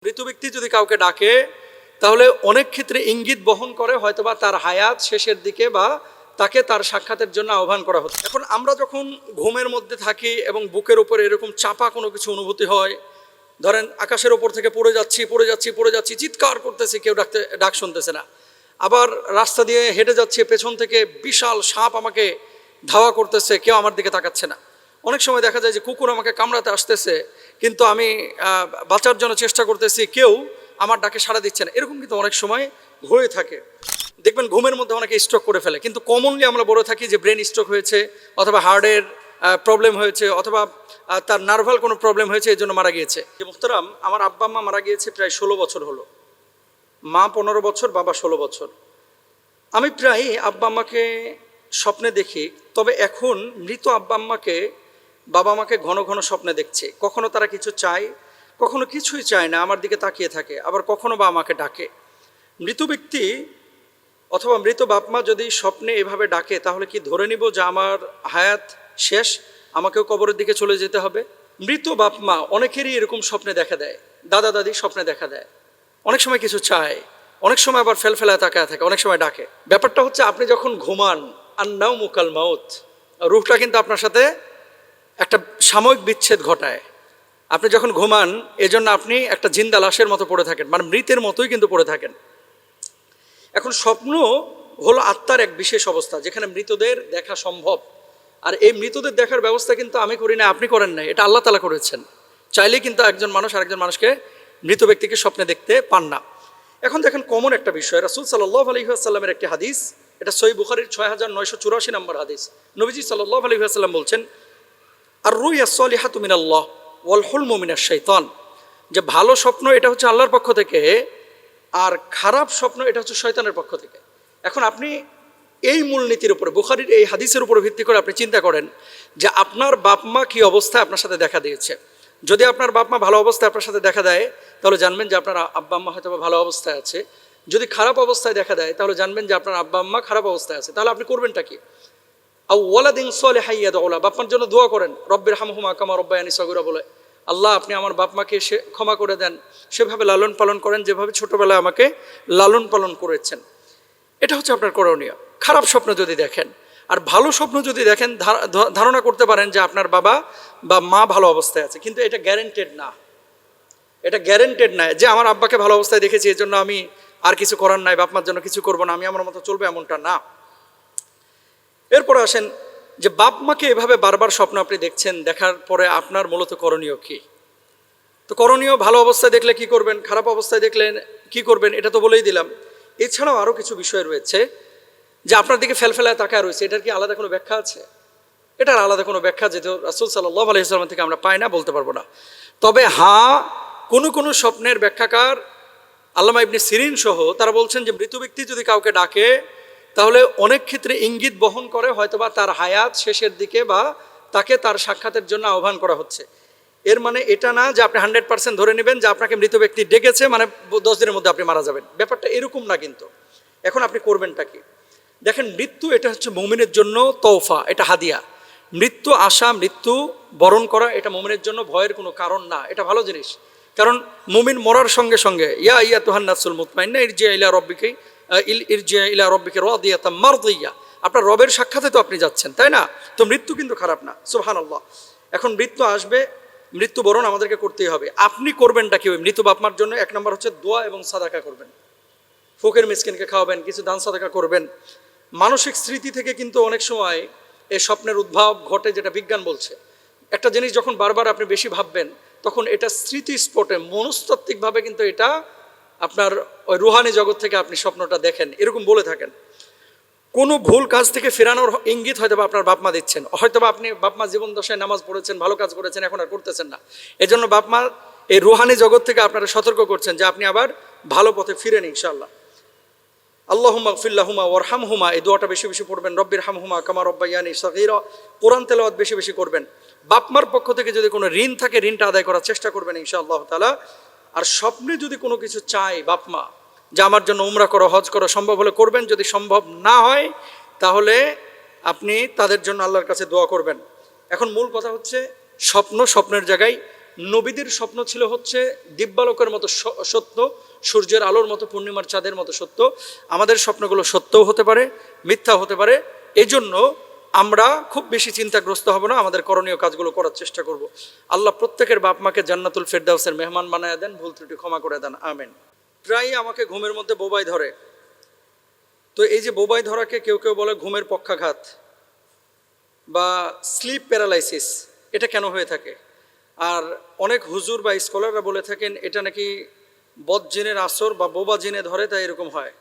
মৃত ব্যক্তি যদি কাউকে ডাকে তাহলে অনেক ক্ষেত্রে ইঙ্গিত বহন করে হয়তোবা তার হায়াত শেষের দিকে বা তাকে তার সাক্ষাতের জন্য আহ্বান করা হচ্ছে। এখন আমরা যখন ঘুমের মধ্যে থাকি এবং বুকের উপরে এরকম চাপা কোনো কিছু অনুভূতি হয়, ধরেন আকাশের ওপর থেকে পড়ে যাচ্ছি, চিৎকার করতেছি, কেউ ডাক শুনতেছে না। আবার রাস্তা দিয়ে হেঁটে যাচ্ছে, পেছন থেকে বিশাল সাপ আমাকে ধাওয়া করতেছে, কেউ আমার দিকে তাকাচ্ছে না। অনেক সময় দেখা যায় যে কুকুর আমাকে কামড়াতে আসতেছে, কিন্তু আমি বাঁচার জন্য চেষ্টা করতেছি, কেউ আমার ডাকে সাড়া দিচ্ছে না। এরকম কিন্তু অনেক সময় হয়ে থাকে। দেখবেন ঘুমের মধ্যে অনেকে স্ট্রোক করে ফেলে, কিন্তু কমনলি আমরা বলে থাকি যে ব্রেন স্ট্রোক হয়েছে, অথবা হার্টের প্রবলেম হয়েছে, অথবা তার নার্ভাল কোনো প্রবলেম হয়েছে, এই জন্য মারা গিয়েছে। মুহতারাম, আমার আব্বা আম্মা মারা গিয়েছে প্রায় 16 বছর হলো। মা 15 বছর, বাবা 16 বছর। আমি প্রায় আব্বা আম্মাকে স্বপ্নে দেখি, তবে এখন মৃত আব্বা আম্মাকে বাবা মাকে ঘন ঘন স্বপ্নে দেখছি। কখনো তারা কিছু চায়, কখনো কিছুই চায় না, আমার দিকে তাকিয়ে থাকে, আবার কখনো বা আমাকে ডাকে। মৃত ব্যক্তি অথবা মৃত বাপ মা যদি স্বপ্নে এভাবে ডাকে, তাহলে কি ধরে নিব যে আমার হায়াত শেষ, আমাকেও কবরের দিকে চলে যেতে হবে? মৃত বাপ মা অনেকেরই এরকম স্বপ্নে দেখা দেয়, দাদা দাদি স্বপ্নে দেখা দেয়, অনেক সময় কিছু চায়, অনেক সময় আবার ফেলফেলায় তাকায় থাকে, অনেক সময় ডাকে। ব্যাপারটা হচ্ছে, আপনি যখন ঘুমান, আন্নাউ মুকাল মাউত, রূহটা কিন্তু আপনার সাথে একটা সাময়িক বিচ্ছেদ ঘটায়। আপনি যখন ঘুমান, এজন্য আপনি একটা জিন্দা লাশের মতো পড়ে থাকেন, মানে মৃতের মতোই কিন্তু পড়ে থাকেন। এখন স্বপ্ন হলো আত্মার এক বিশেষ অবস্থা, যেখানে মৃতদের দেখা সম্ভব। আর এই মৃতদের দেখার ব্যবস্থা কিন্তু আমি করি না, আপনি করেন নাই, এটা আল্লাহ তাআলা করেছেন। চাইলে কিন্তু একজন মানুষ আরেকজন মানুষকে, মৃত ব্যক্তিকে স্বপ্নে দেখতে পান না। এখন দেখেন, কমন একটা বিষয়, রাসূল সাল্লাল্লাহু আলাইহি ওয়াসাল্লামের একটি হাদিস, এটা সহিহ বুখারীর 6984 নম্বর হাদিস। নবীজি সাল্লাল্লাহু আলাইহি ওয়াসাল্লাম বলছেন, আর রুইয়া সলিহাতু মিনাল্লাহ ওয়াল হুলমু মিনাশ শাইতান, যে ভালো স্বপ্ন এটা হচ্ছে আল্লাহর পক্ষ থেকে, আর খারাপ স্বপ্ন এটা হচ্ছে শয়তানের পক্ষ থেকে। এখন আপনি এই মূলনীতির উপরে, বুখারীর এই হাদিসের উপর ভিত্তি করে আপনি চিন্তা করেন যে আপনার বাপ মা কী অবস্থায় আপনার সাথে দেখা দিয়েছে। যদি আপনার বাপ মা ভালো অবস্থায় আপনার সাথে দেখা দেয়, তাহলে জানবেন যে আপনার আব্বা আম্মা হয়তো ভালো অবস্থায় আছে। যদি খারাপ অবস্থায় দেখা দেয়, তাহলে জানবেন যে আপনার আব্বা আম্মা খারাপ অবস্থায় আছে। তাহলে আপনি করবেনটা কি? আও ওয়ালাদিন সালিহান ইয়াদউ লাহু, বাপ মার জন্য দোয়া করেন, রব্বির হামহুমা কামা রব্বায়ানি সগীরা বলে, আল্লাহ আপনি আমার বাপ মাকে ক্ষমা করে দেন, সেভাবে লালন পালন করেন যেভাবে ছোটবেলায় আমাকে লালন পালন করেছেন। এটা হচ্ছে আপনার করণীয়। খারাপ স্বপ্ন যদি দেখেন, আর ভালো স্বপ্ন যদি দেখেন, ধারণা করতে পারেন যে আপনার বাবা বা মা ভালো অবস্থায় আছে, কিন্তু এটা গ্যারেন্টেড না। এটা গ্যারেন্টেড না যে আমার আব্বাকে ভালো অবস্থায় দেখেছি, এর জন্য আমি আর কিছু করার নাই, বাপ মার জন্য কিছু করবো না, আমি আমার মতো চলবো, এমনটা না। এরপরে আসেন যে বাপ মাকে এভাবে বারবার স্বপ্ন আপনি দেখছেন, দেখার পরে আপনার মূলত করণীয় কি? তো করণীয়, ভালো অবস্থায় দেখলে কি করবেন, খারাপ অবস্থায় দেখলে কি করবেন, এটা তো বলেই দিলাম। এছাড়াও আরও কিছু বিষয় রয়েছে, যে আপনার দিকে ফেলফেলায় তাকায় রয়েছে, এটার কি আলাদা কোনো ব্যাখ্যা আছে? এটার আলাদা কোনো ব্যাখ্যা যেহেতু রাসূল সাল্লাল্লাহু আলাইহি ওয়াসাল্লাম থেকে আমরা পাই না, বলতে পারবো না। তবে হ্যাঁ, কোনো স্বপ্নের ব্যাখ্যাকার আল্লামা ইবনে সিরিন সহ তারা বলছেন যে মৃত ব্যক্তি যদি কাউকে ডাকে, তাহলে অনেক ক্ষেত্রে ইঙ্গিত বহন করে হয়তোবা তার হায়াত শেষের দিকে বা তাকে তার সাক্ষাতের জন্য আহ্বান করা হচ্ছে। এর মানে এটা না যে আপনি 100% ধরে নেবেন যে আপনাকে মৃত ব্যক্তি ডেকেছে, মানে 10 দিনের মধ্যে আপনি মারা যাবেন, ব্যাপারটা এরকম না। কিন্তু এখন আপনি করবেনটা কি? দেখেন, মৃত্যু এটা হচ্ছে মুমিনের জন্য তওফা, এটা হাদিয়া। মৃত্যু আসা, মৃত্যু বরণ করা, এটা মুমিনের জন্য ভয়ের কোনো কারণ না, এটা ভালো জিনিস। কারণ মুমিন মরার সঙ্গে সঙ্গে ইয়া আইয়াতুহান নাসুল মুতমাইন্না ইরজিআ ইলা রাব্বিকা রাদিয়াতাম মারদিয়া, আপনার রবের সাক্ষাতে তো আপনি যাচ্ছেন, তাই না? তো মৃত্যু কিন্তু খারাপ না, সুবহানাল্লাহ। এখন মৃত্যু আসবে, মৃত্যুবরণ আমাদেরকে করতেই হবে। আপনি করবেনটা কি? ওই মৃত বাপমার জন্য 1 নম্বর হচ্ছে দোয়া এবং সাদাকা করবেন, ফকির মিসকিনকে খাওয়াবেন, কিছু দান সাদাকা করবেন। মানসিক স্মৃতি থেকে কিন্তু অনেক সময় এই স্বপ্নের উদ্ভব ঘটে, যেটা বিজ্ঞান বলছে। একটা জিনিস যখন বারবার আপনি বেশি ভাববেন, তখন এটা স্মৃতি স্পটে মনস্তাত্ত্বিকভাবে কিন্তু এটা আপনার ওই রুহানি জগৎ থেকে আপনি স্বপ্নটা দেখেন, এরকম বলে থাকেন। কোনো ভুল কাজ থেকে ফেরানোর ইঙ্গিত হয়তো বা আপনার বাপমা দিচ্ছেন, হয়তো বা আপনি বাপমা জীবন দশায় নামাজ পড়েছেন, ভালো কাজ করেছেন, এখন আর করতেছেন না, এজন্য বাপমা এই রুহানি জগৎ থেকে আপনারা সতর্ক করছেন যে আপনি আবার ভালো পথে ফিরেন ইনশাআল্লাহ। আল্লাহুম্মা গফির লাহুমা ওয়ারহামহুমা, এই দোয়াটা বেশি বেশি পড়বেন। রব্বির হামহুমা কামা রব্বায়ানি সগীরা, কোরআন তেলাওয়াত বেশি বেশি করবেন। বাপমার পক্ষ থেকে যদি কোনো ঋণ থাকে, ঋণটা আদায় করার চেষ্টা করবেন ইনশাআল্লাহ তাআলা। আর স্বপ্নে যদি কোনো কিছু চায় বাপমা, যে আমার জন্য উমরা করো, হজ করো, সম্ভব হলে করবেন, যদি সম্ভব না হয় তাহলে আপনি তাদের জন্য আল্লাহর কাছে দোয়া করবেন। এখন মূল কথা হচ্ছে, স্বপ্নের জায়গায় নবীদের স্বপ্ন ছিল হচ্ছে দিব্যালোকের মতো সত্য, সূর্যের আলোর মতো, পূর্ণিমার চাঁদের মতো সত্য। আমাদের স্বপ্নগুলো সত্যও হতে পারে, মিথ্যা হতে পারে। এজন্য আমরা খুব বেশি চিন্তাগ্রস্ত হব না, আমাদের করণীয় কাজগুলো করার চেষ্টা করব। আল্লাহ প্রত্যেকের বাপ মাকে জান্নাতুল ফেরদাউসের মেহমান বানায় দেন, ভুল ত্রুটি ক্ষমা করে দেন, আমিন। প্রায়ই আমাকে ঘুমের মধ্যে বোবাই ধরে। তো এই যে বোবাই ধরাকে কেউ কেউ বলে ঘুমের পক্ষাঘাত বা স্লিপ প্যারালাইসিস, এটা কেন হয়ে থাকে? আর অনেক হুজুর বা স্কলাররা বলে থাকেন এটা নাকি বদ জিনের আসর বা বোবা জিনে ধরে, তাই এরকম হয়।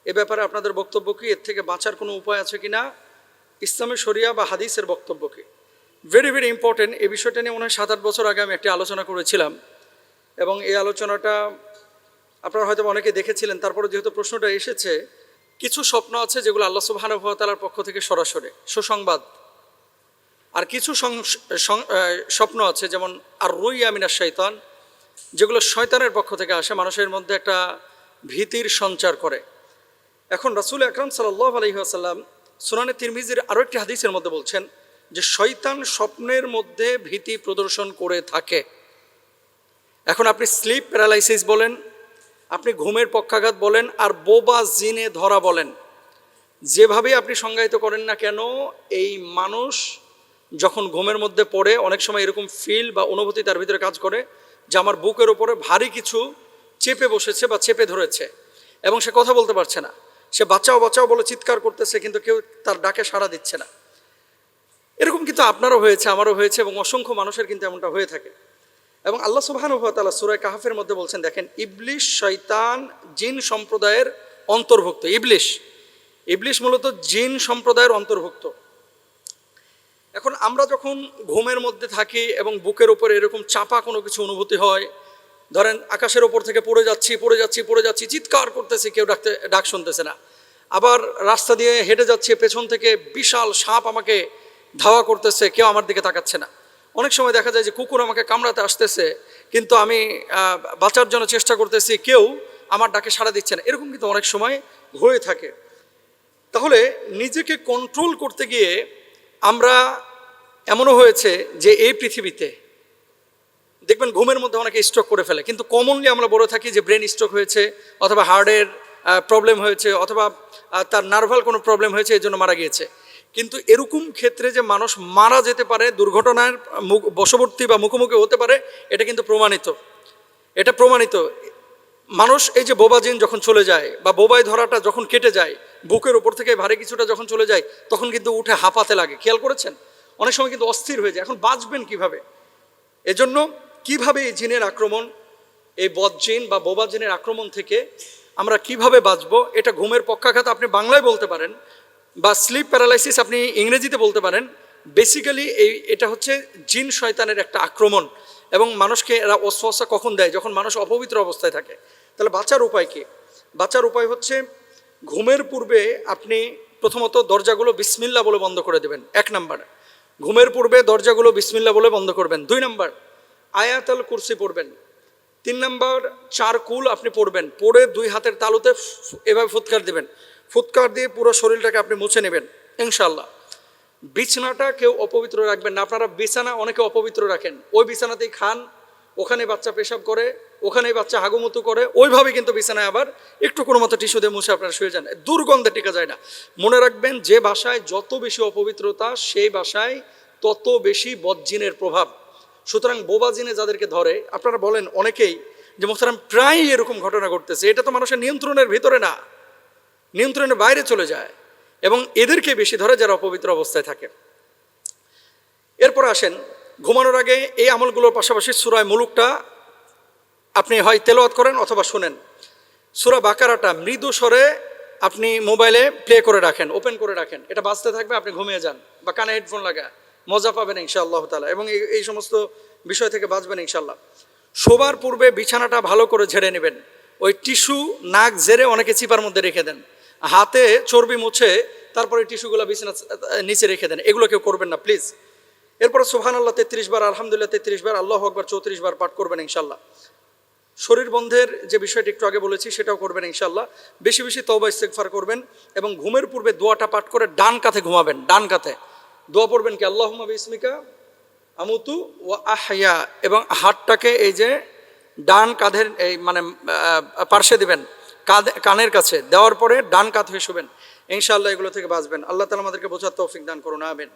এ ব্যাপারে আপনাদের বক্তব্য কি? এর থেকে বাঁচার কোনো উপায় আছে কি না? ইসলামী শরিয়া বা হাদিসের বক্তব্য কি? Very very important. এই বিষয়টা নিয়ে মনে হয় 7-8 বছর আগে আমি একটি আলোচনা করেছিলাম, এবং এই আলোচনাটা আপনারা হয়তো অনেকে দেখেছিলেন। তারপরে যেহেতু প্রশ্নটা এসেছে, কিছু স্বপ্ন আছে যেগুলো আল্লাহ সুবহানাহু ওয়া তাআলার পক্ষ থেকে সরাসরি সুসংবাদ, আর কিছু স্বপ্ন আছে যেমন আর রুইয়া মিনাশ শাইতান, যেগুলো শয়তানের পক্ষ থেকে আসে, মানুষের মধ্যে একটা ভীতির সঞ্চার করে। এখন রাসূল আকরাম সাল্লাল্লাহু আলাইহি ওয়াসাল্লাম সুনানে তিরমিজির আরও একটি হাদিসের মধ্যে বলছেন যে শয়তান স্বপ্নের মধ্যে ভীতি প্রদর্শন করে থাকে। এখন আপনি স্লিপ প্যারালাইসিস বলেন, আপনি ঘুমের পক্ষাঘাত বলেন, আর বোবা জিনে ধরা বলেন, যেভাবে আপনি সংজ্ঞায়িত করেন না কেন, এই মানুষ যখন ঘুমের মধ্যে পড়ে অনেক সময় এরকম ফিল বা অনুভূতি তার ভিতরে কাজ করে যে আমার বুকের ওপরে ভারী কিছু চেপে বসেছে বা চেপে ধরেছে, এবং সে কথা বলতে পারছে না। সে বাঁচাও বাঁচাও বলে চিৎকার করতেছে, কিন্তু কেউ তার ডাকে সাড়া দিচ্ছে না। এরকম কিন্তু আপনারও হয়েছে, আমারও হয়েছে, এবং অসংখ্য মানুষের কিন্তু এমনটা হয়ে থাকে। এবং আল্লাহ সুবহানাহু ওয়া তাআলা সূরা কাহফের মধ্যে বলছেন, দেখেন, ইবলিশ শয়তান জিন সম্প্রদায়ের অন্তর্ভুক্ত। ইবলিশ মূলত জিন সম্প্রদায়ের অন্তর্ভুক্ত। এখন আমরা যখন ঘুমের মধ্যে থাকি এবং বুকের উপরে এরকম চাপা কোনো কিছু অনুভূতি হয়, ধরেন আকাশের ওপর থেকে পড়ে যাচ্ছি, চিৎকার করতেছি, কেউ ডাক শুনতেছে না। আবার রাস্তা দিয়ে হেঁটে যাচ্ছি, পেছন থেকে বিশাল সাপ আমাকে ধাওয়া করতেছে, কেউ আমার দিকে তাকাচ্ছে না। অনেক সময় দেখা যায় যে কুকুর আমাকে কামড়াতে আসতেছে, কিন্তু আমি বাঁচার জন্য চেষ্টা করতেছি, কেউ আমার ডাকে সাড়া দিচ্ছে না। এরকম কিন্তু অনেক সময় হয়ে থাকে। তাহলে নিজেকে কন্ট্রোল করতে গিয়ে আমরা এমনও হয়েছে যে এই পৃথিবীতে দেখবেন ঘুমের মধ্যে অনেকে স্ট্রোক করে ফেলে, কিন্তু কমনলি আমরা বলে থাকি যে ব্রেন স্ট্রোক হয়েছে, অথবা হার্টের প্রবলেম হয়েছে, অথবা তার নার্ভাল কোনো প্রবলেম হয়েছে, এই জন্য মারা গিয়েছে। কিন্তু এরকম ক্ষেত্রে যে মানুষ মারা যেতে পারে, দুর্ঘটনার বশবর্তী বা মুখোমুখি হতে পারে, এটা কিন্তু প্রমাণিত। মানুষ এই যে বোবা জিন যখন চলে যায় বা বোবাই ধরাটা যখন কেটে যায়, বুকের উপর থেকে ভারী কিছুটা যখন চলে যায়, তখন কিন্তু উঠে হাঁপাতে লাগে। খেয়াল করেছেন? অনেক সময় কিন্তু অস্থির হয়ে যায়। এখন বাঁচবেন কিভাবে? এজন্য কিভাবে এই জিনের আক্রমণ, এই বদ জিন বা বোবা জিনের আক্রমণ থেকে আমরা কিভাবে বাঁচবো, এটা ঘুমের পক্ষাঘাত আপনি বাংলায় বলতে পারেন, বা স্লিপ প্যারালাইসিস আপনি ইংরেজিতে বলতে পারেন। বেসিক্যালি এটা হচ্ছে জিন শয়তানের একটা আক্রমণ, এবং মানুষকে এরা ওয়াসওয়াসা কখন দেয়? যখন মানুষ অপবিত্র অবস্থায় থাকে। তাহলে বাঁচার উপায় কি? বাঁচার উপায় হচ্ছে ঘুমের পূর্বে আপনি প্রথমত দরজাগুলো বিসমিল্লাহ বলে বন্ধ করে দেবেন। 1 নাম্বার, ঘুমের পূর্বে দরজাগুলো বিসমিল্লাহ বলে বন্ধ করবেন। 2 নাম্বার, আয়াতুল কুরসি পড়বেন। 3 নাম্বার, 4 কুল আপনি পড়বেন। পড়ে 2 হাতের তালুতে এভাবে ফুৎকার দিবেন। ফুৎকার দিয়ে পুরো শরীরটাকে আপনি মুছে নেবেন ইনশাআল্লাহ। বিছানাটা কেউ অপবিত্র রাখবেন না। আপনারা বিছানা অনেকে অপবিত্র রাখেন, ওই বিছানাতেই খান, ওখানে বাচ্চা পেশাব করে, ওখানেই বাচ্চা হাগুমুতু করে, ওইভাবে কিন্তু বিছানায় আবার একটু কোনো মতো টিস্যু দিয়ে মুছে আপনারা শুয়ে যান। দুর্গন্ধে টিকা যায় না। মনে রাখবেন, যে বাসায় যত বেশি অপবিত্রতা, সেই বাসায় তত বেশি বদজিনের প্রভাব। সুতরাং বোবা জিনে যাদেরকে ধরে, আপনারা বলেন অনেকেই যে মোহতারাম প্রায়ই এরকম ঘটনা ঘটতেছে, এটা তো মানুষের নিয়ন্ত্রণের ভিতরে না, নিয়ন্ত্রণের বাইরে চলে যায়, এবং এদেরকে বেশি ধরে যারা অপবিত্র অবস্থায় থাকে। এরপর আসেন, ঘুমানোর আগে এই আমলগুলোর পাশাপাশি সূরা মুলুকটা আপনি হয় তেলাওয়াত করেন অথবা শুনেন। সূরা বাকারাটা মৃদু স্বরে আপনি মোবাইলে প্লে করে রাখেন, ওপেন করে রাখেন, এটা বাজতে থাকবে, আপনি ঘুমিয়ে যান, বা কানে হেডফোন লাগা, মজা পাবেন ইনশাআল্লাহ তাআলা, এবং এই সমস্ত বিষয় থেকে বাঁচবেন ইনশাআল্লাহ। শোবার পূর্বে বিছানাটা ভালো করে ঝেড়ে নেবেন। ওই টিস্যু নাক ঝেড়ে অনেকে চিপার মধ্যে রেখে দেন, হাতে চর্বি মুছে তারপরে টিস্যুগুলো বিছানা নিচে রেখে দেন। এগুলো কেউ করবেন না প্লিজ। এরপরে সুবহানাল্লাহ 33 বার, আলহামদুলিল্লাহ 33 বার, আল্লাহু আকবার 34 বার পাঠ করবেন ইনশাআল্লাহ। শরীর বন্ধের যে বিষয়টি একটু আগে বলেছি সেটাও করবেন ইনশাআল্লাহ। বেশি বেশি তওবা ইস্তেগফার করবেন, এবং ঘুমের পূর্বে দোয়াটা পাঠ করে ডান কাঁধে ঘুমাবেন। ডান কাঁধে দোয়া পড়বেন কি, আল্লাহুম্মা বিসমিকা আমুতু ওয়া আহয়া, এবং হাতটাকে এই যে ডান কাঁধের এই মানে পার্শ্বে দিবেন, কানের কাছে দেওয়ার পরে ডান কাঁধ হয়ে শুবেন। ইনশাআল্লাহ এগুলো থেকে বাঁচবেন। আল্লাহ তাআলা আমাদেরকে বোঝার তৌফিক দান করুন, আমিন।